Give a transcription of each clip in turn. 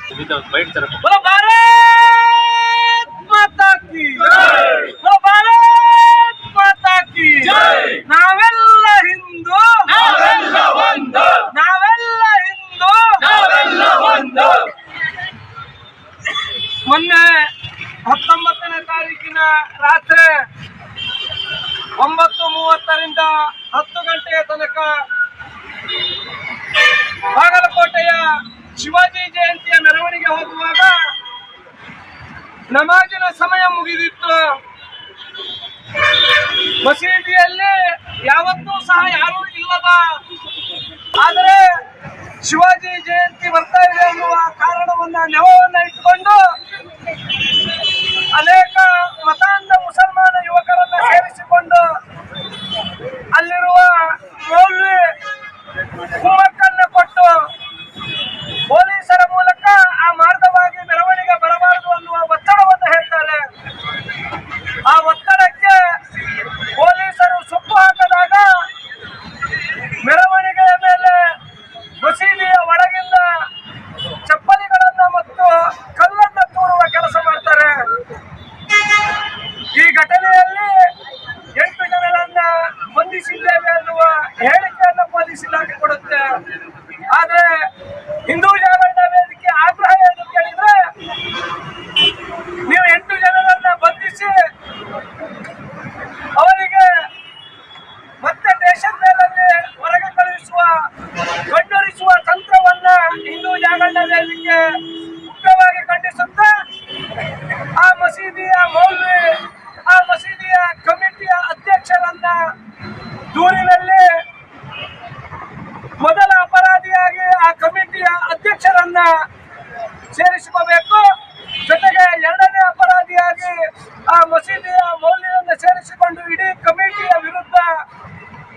बोलो भारत माता की जय, बोलो भारत माता की जय। ನಾವೆಲ್ಲ ಹಿಂದೂ, ನಾವೆಲ್ಲ ಒಂದು, ನಾವೆಲ್ಲ ಹಿಂದೂ, ನಾವೆಲ್ಲ ಒಂದು. ಮೊನ್ನೆ 19ನೇ ತಾರೀಕಿನ ರಾತ್ರಿ 9:30ರಿಂದ 10 ಗಂಟೆಯ ತನಕ ಬಾಗಲಕೋಟೆಯ ಶಿವಾಜಿ ಜಯಂತಿಯ ಮೆರವಣಿಗೆ ಹೋಗುವಾಗ ನಮಾಜಿನ ಸಮಯ ಮುಗಿದಿತ್ತು. ಮಸೀದಿಯಲ್ಲಿ ಯಾವತ್ತೂ ಸಹ ಯಾರೂ ಇಲ್ಲದ, ಆದರೆ ಶಿವಾಜಿ ಜಯಂತಿ ಬರ್ತಾ ಇದೆ ಎನ್ನುವ ಕಾರಣವನ್ನ ನೆವವನ್ನ ಇಟ್ಟುಕೊಂಡು ಅನೇಕ ಮತಾಂಧ ಮುಸಲ್ಮಾನ ಯುವಕರನ್ನ ಸೇರಿಸಿಕೊಂಡು ಅಲ್ಲಿರುವ ಮೌಲ್ವಿ ಕುಮ್ಮಕ್ಕನ್ನ ಕೊಟ್ಟು ಪೊಲೀಸರ ಮೂಲಕ ಆ ಮಾರ್ಗವಾಗಿ ಮೆರವಣಿಗೆ ಬರಬಾರದು ಅನ್ನುವ ಒತ್ತಡವನ್ನು ಹೇಳ್ತಾರೆ. ಆ ಒತ್ತಡಕ್ಕೆ ಪೊಲೀಸರು ಸುತ್ತು ಹಾಕದಾಗ ಮೆರವಣಿಗೆಯ ಮೇಲೆ ಮಸೀದಿಯ ಒಳಗಿಂದ ಚಪ್ಪಲಿಗಳನ್ನ ಮತ್ತು ಕಲ್ಲನ್ನ ತೂರುವ ಕೆಲಸ ಮಾಡ್ತಾರೆ. ಈ ಘಟನೆಯಲ್ಲಿ 8 ಜನರನ್ನ ಬಂಧಿಸಿದ್ದೇವೆ ಅನ್ನುವ ಹೇಳಿಕೆಯನ್ನು ಪೊಲೀಸ್ ಇಲಾಖೆ ಕೊಡುತ್ತೆ. ಆದ್ರೆ ಹಿಂದೂ ಜಾಗರಣ ವೇದಿಕೆ ಆಗ್ರಹ ಏನು ಕೇಳಿದ್ರೆ, ನೀವು 8 ಜನರನ್ನ ಬಂಧಿಸಿ ಅವರಿಗೆ ಮತ್ತೆ ದೇಶದ ಮೇಲಲ್ಲಿ ಹೊರಗೆ ಕಳುಹಿಸುವ ಕಣ್ಣೊರಿಸುವ ತಂತ್ರವನ್ನ ಹಿಂದೂ ಜಾಗರಣ ವೇದಿಕೆ ಮುಖ್ಯವಾಗಿ ಖಂಡಿಸುತ್ತೆ. ಆ ಮಸೀದಿಯ ಮೌಲ್ವಿ, ಆ ಮಸೀದಿಯ ಕಮಿಟಿಯ ಅಧ್ಯಕ್ಷರನ್ನ ದೂರಿನಲ್ಲಿ ಮೊದಲ ಅಪರಾಧಿಯಾಗಿ ಆ ಕಮಿಟಿಯ ಅಧ್ಯಕ್ಷರನ್ನ ಸೇರಿಸಿಕೋಬೇಕು. ಜೊತೆಗೆ 2ನೇ ಅಪರಾಧಿಯಾಗಿ ಆ ಮಸೀದಿಯ ಮೌಲ್ಯವನ್ನು ಸೇರಿಸಿಕೊಂಡು ಇಡೀ ಕಮಿಟಿಯ ವಿರುದ್ಧ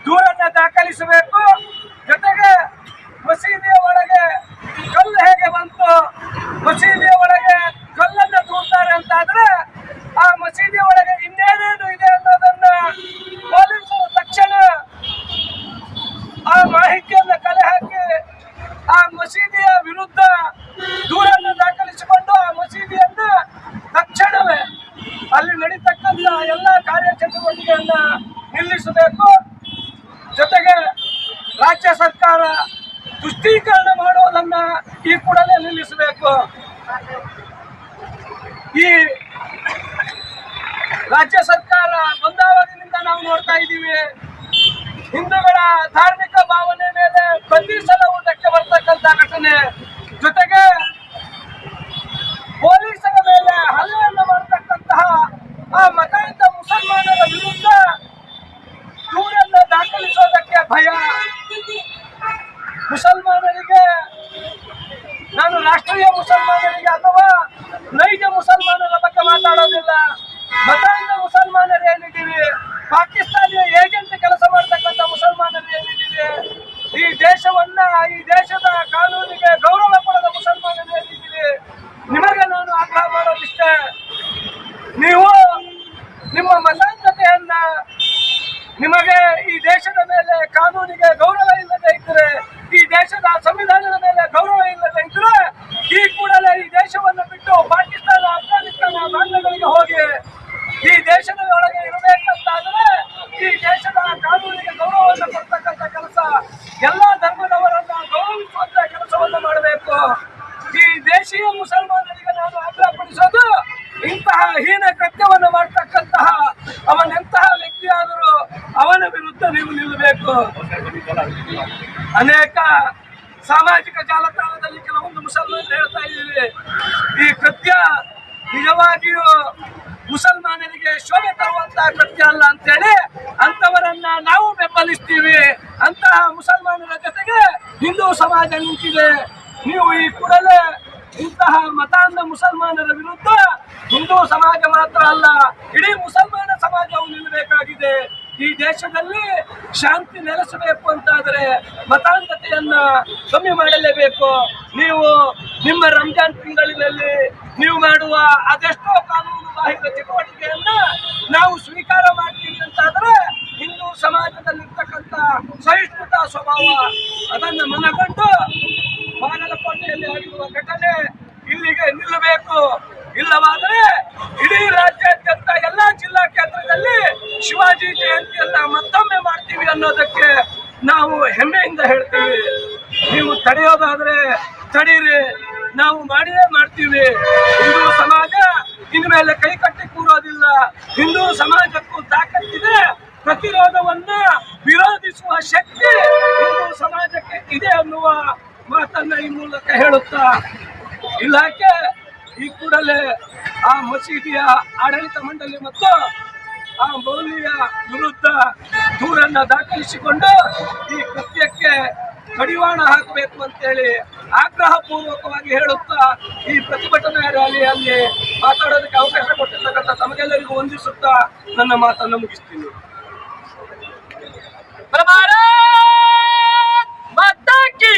ದೂರನ್ನ ದಾಖಲಿಸಬೇಕು. ಜೊತೆಗೆ ಮಸೀದಿಯ ಒಳಗೆ ಕಲ್ಲು ಹೇಗೆ ಬಂತು, ಮಸೀದಿಯ ಒಳಗೆ ಕಲ್ಲನ್ನ ತೂರ್ತಾರೆ ಅಂತಾದ್ರೆ ಆ ಮಸೀದಿಯ ಒಳಗೆ ಇನ್ನೇನೇನು ಇದೆ ಅನ್ನೋದನ್ನ ಪೊಲೀಸರು ತಕ್ಷಣ ಆ ಮಾಹಿತಿಯನ್ನ ಕಲೆ ಹಾಕಿ ಆ ಮಸೀದಿಯ ವಿರುದ್ಧ ದೂರನ್ನು ದಾಖಲಿಸಿಕೊಂಡು ಆ ಮಸೀದಿಯನ್ನ ತಕ್ಷಣವೇ ಅಲ್ಲಿ ನಡೀತಕ್ಕಂಥ ಎಲ್ಲ ಕಾರ್ಯಚಟುವಟಿಕೆಯನ್ನ ನಿಲ್ಲಿಸಬೇಕು. ಜೊತೆಗೆ ರಾಜ್ಯ ಸರ್ಕಾರ ತುಷ್ಟೀಕರಣ ಮಾಡುವುದನ್ನ ಈ ಕೂಡಲೇ ನಿಲ್ಲಿಸಬೇಕು. ಈ ರಾಜ್ಯ ಸರ್ಕಾರ ಬಂದಾವಾಗಿನಿಂದ ನಾವು ನೋಡ್ತಾ ಇದ್ದೀವಿ, ಹಿಂದೂಗಳ ಧಾರ್ಮಿಕ ಭಾವನೆ ಮೇಲೆ ಬಂಧಿಸಲುವುದಕ್ಕೆ ಬರ್ತಕ್ಕಂಥ ಘಟನೆ, ಜೊತೆಗೆ ಪೊಲೀಸರ ಮೇಲೆ ಹಲ್ಲೆಯನ್ನು ಮಾಡತಕ್ಕಂತಹ ಆ ಮತಾಂಧ ಮುಸಲ್ಮಾನರ ವಿರುದ್ಧ ದೂರನ್ನು ದಾಖಲಿಸೋದಕ್ಕೆ ಭಯ. ಮುಸಲ್ಮಾನರಿಗೆ, ನಾನು ರಾಷ್ಟ್ರೀಯ ಮುಸಲ್ಮಾನರಿಗೆ ಅಥವಾ ನೈಜ ಮುಸಲ್ಮಾನರ ಬಗ್ಗೆ ಮಾತಾಡೋದಿಲ್ಲ, ಮತಾಂಧ ಮುಸಲ್ಮಾನರು ಏನಿದ್ದೀವಿ, ಪಾಕಿಸ್ತಾನಿಯ ಏಜೆಂಟ್ ಕೆಲಸ ಮಾಡತಕ್ಕಂಥ ಮುಸಲ್ಮಾನರು ಏನಿದ್ದೀವಿ, ಈ ದೇಶವನ್ನ, ಈ ದೇಶದ ಕಾನೂನಿಗೆ ಗೌರವ ಕೊಡದ ಮುಸಲ್ಮಾನರು ಏನಿದ್ದೀವಿ, ನಿಮಗೆ ನಾನು ಆಗ್ರಹ ಮಾಡೋದಿಷ್ಟೇ, ನೀವು ನಿಮ್ಮ ಮತಾಂಧತೆಯನ್ನ, ನಿಮಗೆ ಈ ದೇಶದ ಮೇಲೆ ಕಾನೂನಿಗೆ ಗೌರವ ಇಲ್ಲದೆ ಇದ್ದರೆ, ಈ ದೇಶದ ಸಂವಿಧಾನದ ಮೇಲೆ ಗೌರವ ಇಲ್ಲದೆ ಇದ್ರೆ ಈ ಕೂಡಲೇ ಈ ದೇಶವನ್ನು ಬಿಟ್ಟು ಪಾಕಿಸ್ತಾನ, ಅಫ್ಘಾನಿಸ್ತಾನ, ಬಾಂಗ್ಲಾಗಳಿಗೆ ಹೋಗಿ ಈ ದೇಶದ ಒಳಗೆ ಇರಬೇಕಂತಾದ್ರೆ ಈ ದೇಶದ ಕಾನೂನಿಗೆ ಗೌರವವನ್ನು ಕೊಡ್ತಕ್ಕಂಥ ಕೆಲಸ, ಎಲ್ಲ ಧರ್ಮದವರನ್ನ ಗೌರವಿಸುವಂತ ಕೆಲಸವನ್ನು ಮಾಡಬೇಕು. ಈ ದೇಶೀಯ ಮುಸಲ್ಮಾನರಿಗೆ ನಾನು ಆಗ್ರಹಪಡಿಸೋದು, ಇಂತಹ ಹೀನ ಕೃತ್ಯವನ್ನು ಮಾಡತಕ್ಕಂತಹ ಅವನೆಂತಹ ವ್ಯಕ್ತಿಯಾದರೂ ಅವನ ವಿರುದ್ಧ ನೀವು ನಿಲ್ಲಬೇಕು. ಅನೇಕ ಸಾಮಾಜಿಕ ಜಾಲತಾಣದಲ್ಲಿ ಕೆಲವೊಂದು ಮುಸಲ್ಮಾನರು ಹೇಳ್ತಾ ಇದ್ದೀವಿ, ಈ ಕೃತ್ಯ ನಿಜವಾಗಿಯೂ ಮುಸಲ್ಮಾನರಿಗೆ ಶೋಭೆ ತರುವಂತಹ ಕೃತ್ಯ ಅಲ್ಲ ಅಂತೇಳಿ ಅಂತವರನ್ನ ನಾವು ಬೆಂಬಲಿಸ್ತೀವಿ. ಅಂತಹ ಮುಸಲ್ಮಾನರ ಜೊತೆಗೆ ಹಿಂದೂ ಸಮಾಜ ನಿಂತಿದೆ. ನೀವು ಈ ಕೂಡಲೇ ಇಂತಹ ಮತಾಂಧ ಮುಸಲ್ಮಾನರ ವಿರುದ್ಧ ಹಿಂದೂ ಸಮಾಜ ಮಾತ್ರ ಅಲ್ಲ, ಇಡೀ ಮುಸಲ್ಮಾನ ಸಮಾಜವು ನಿಲ್ಲಬೇಕಾಗಿದೆ. ಈ ದೇಶದಲ್ಲಿ ಶಾಂತಿ ನೆಲೆಸಬೇಕು ಅಂತಾದರೆ ಮತಾಂಧತೆಯನ್ನ ಕಮ್ಮಿ ಮಾಡಲೇಬೇಕು. ನೀವು ನಿಮ್ಮ ರಂಜಾನ್ ತಿಂಗಳಿನಲ್ಲಿ ನೀವು ಮಾಡುವ ಅದೆಷ್ಟೋ ಕಾನೂನು ಬಾಹಿರ ಚಟುವಟಿಕೆಯನ್ನ ನಾವು ಸ್ವೀಕಾರ ಮಾಡ್ತೀವಿ ಅಂತಾದ್ರೆ ಹಿಂದೂ ಸಮಾಜದಲ್ಲಿರ್ತಕ್ಕಂಥ ಸಹಿಷ್ಣುತಾ ಸ್ವಭಾವ ಅದನ್ನು ಮನಗಂಡು ಬಾಗಲಕೋಟೆಯಲ್ಲಿ ಆಗಿರುವ ಘಟನೆ ಹೋರಾಟಕ್ಕೆ ನಿಲ್ಲಬೇಕು. ಇಲ್ಲವಾದರೆ ಇಡೀ ರಾಜ್ಯಾದ್ಯಂತ ಎಲ್ಲಾ ಜಿಲ್ಲಾ ಕೇಂದ್ರದಲ್ಲಿ ಶಿವಾಜಿ ಜಯಂತಿಯನ್ನ ಮತ್ತೊಮ್ಮೆ ಮಾಡ್ತೀವಿ ಅನ್ನೋದಕ್ಕೆ ನಾವು ಹೆಮ್ಮೆಯಿಂದ ಹೇಳ್ತೀವಿ. ನೀವು ತಡೆಯೋದಾದ್ರೆ ತಡೀರಿ, ನಾವು ಮಾಡಿಯೇ ಮಾಡ್ತೀವಿ. ಹಿಂದೂ ಸಮಾಜ ಇನ್ಮೇಲೆ ಕೈ ಕಟ್ಟಿ ಕೂರೋದಿಲ್ಲ. ಹಿಂದೂ ಸಮಾಜಕ್ಕೂ ತಾಕತ್ತಿದೆ, ಪ್ರತಿರೋಧವನ್ನ ವಿರೋಧಿಸುವ ಶಕ್ತಿ ಹಿಂದೂ ಸಮಾಜಕ್ಕೆ ಇದೆ ಅನ್ನುವ ಮಾತನ್ನ ಈ ಮೂಲಕ ಹೇಳುತ್ತಾ ಇಲಾಖೆ ಈ ಕೂಡಲೇ ಆ ಮಸೀದಿಯ ಆಡಳಿತ ಮಂಡಳಿ ಮತ್ತು ಆ ಮೌಲ್ಯ ವಿರುದ್ಧ ದೂರನ್ನ ದಾಖಲಿಸಿಕೊಂಡು ಈ ಕೃತ್ಯಕ್ಕೆ ಕಡಿವಾಣ ಹಾಕಬೇಕು ಅಂತೇಳಿ ಆಗ್ರಹ ಪೂರ್ವಕವಾಗಿ ಹೇಳುತ್ತಾ ಈ ಪ್ರತಿಭಟನಾ ರ್ಯಾಲಿಯಲ್ಲಿ ಮಾತಾಡೋದಕ್ಕೆ ಅವಕಾಶ ಕೊಟ್ಟಿರ್ತಕ್ಕಂಥ ತಮಗೆಲ್ಲರಿಗೂ ವಂದಿಸುತ್ತಾ ನನ್ನ ಮಾತನ್ನು ಮುಗಿಸ್ತೀನಿ. ಭಾರತ್ ಮಾತಾ ಕಿ